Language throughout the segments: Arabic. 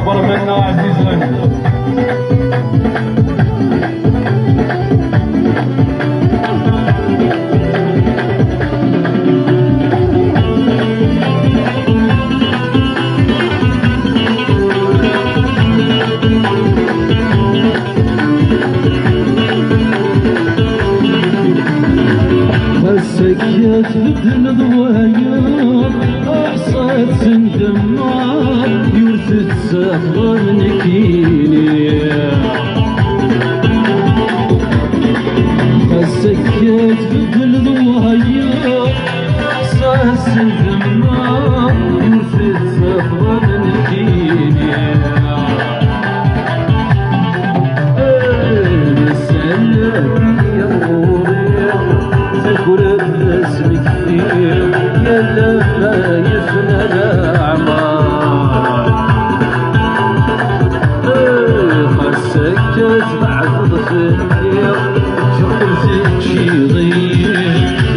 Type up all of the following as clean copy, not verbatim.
أكبر منا عزيز غني. سكيت بدل ضوايا أحصيت سندمار يورث تسافر نكيني سكيت بدل ضوايا أحصيت سندمار يورث تسافر نكيني تذكر اسمك فيه يا لما يفنى الأعمار خاصك تتبع ضفني شغل شي ضيق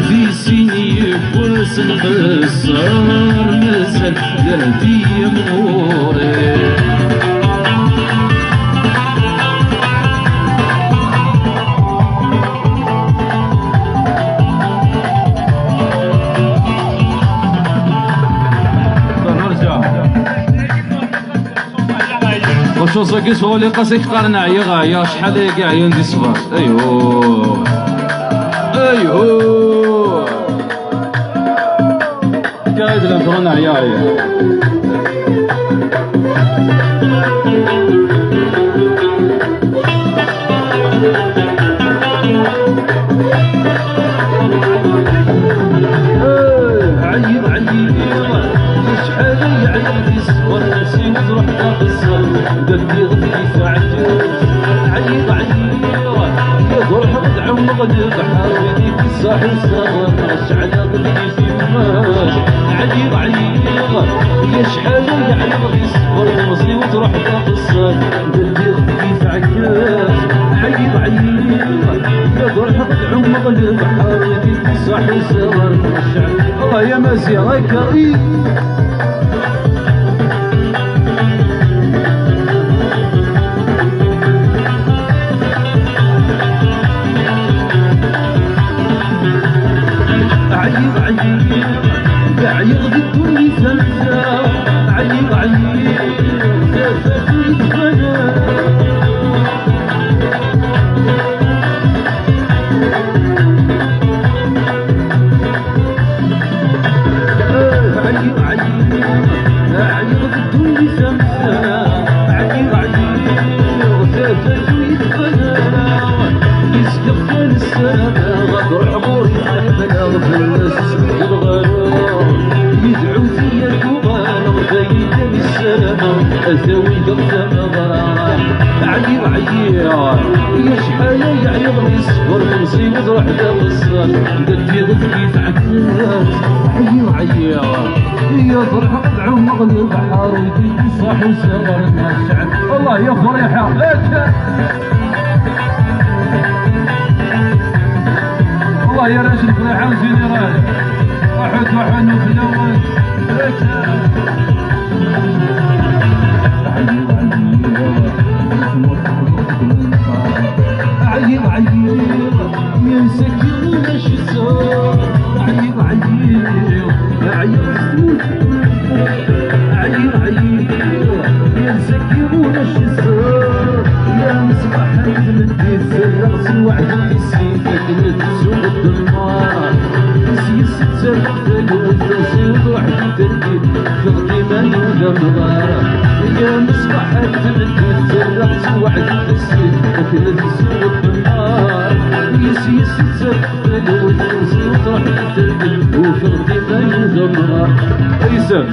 ذي سنين وسن خسار نزل يهدي أموري وشو صقيس هو اللي قاسك قرنع يا شحال كاع يندي صفار. ايوه قاعد لهم تغنى يا عيب شحال يعيد يصبر نفسي وتروح تقصر قلبي غثي فعجل عيب يا ضرح تعمق البحر ويديك الساحل صغر شعل قلبي في ماش عيب يا شحال يعيد يصبر نفسي وتروح تقصر قلبي غثي فعجل عيب يا ضرح تعمق البحر ويديك الساحل صغر شعل الله يا مازي الله كريم عيب ضدني سلسة عيب سافة يتغنى عيب ضدني سلسة عيب سافة يتغنى يستغفل السنة غدر عبوري حبنا غفلس يدعو فيا الكوبان غفايد بالسلامة أساوي قبسة نظران عيب يا شحال يعيب يصبر مصيبة تروح تقصر قلبي غفلي تعكس عيب يا فرحة تعمق البحر ويديك الصاح وصغر الشعب الله يا فريحة الله يا رجل فريحة جنرال واحد نخلوه عيب يا مسكين الشسار عيب يا مسكين الشسار يا مصباح المدي سرقت الوعد في السيف كنت سوق الدمار التوصيل وحدي تركي شغلي ما يوجد يا مصباح التمدد سرقت وحدي تسير أكلت السوق بالنار يسيس تسفل والتوصيل وحدي تركي وشغلي ما يوجد أيسر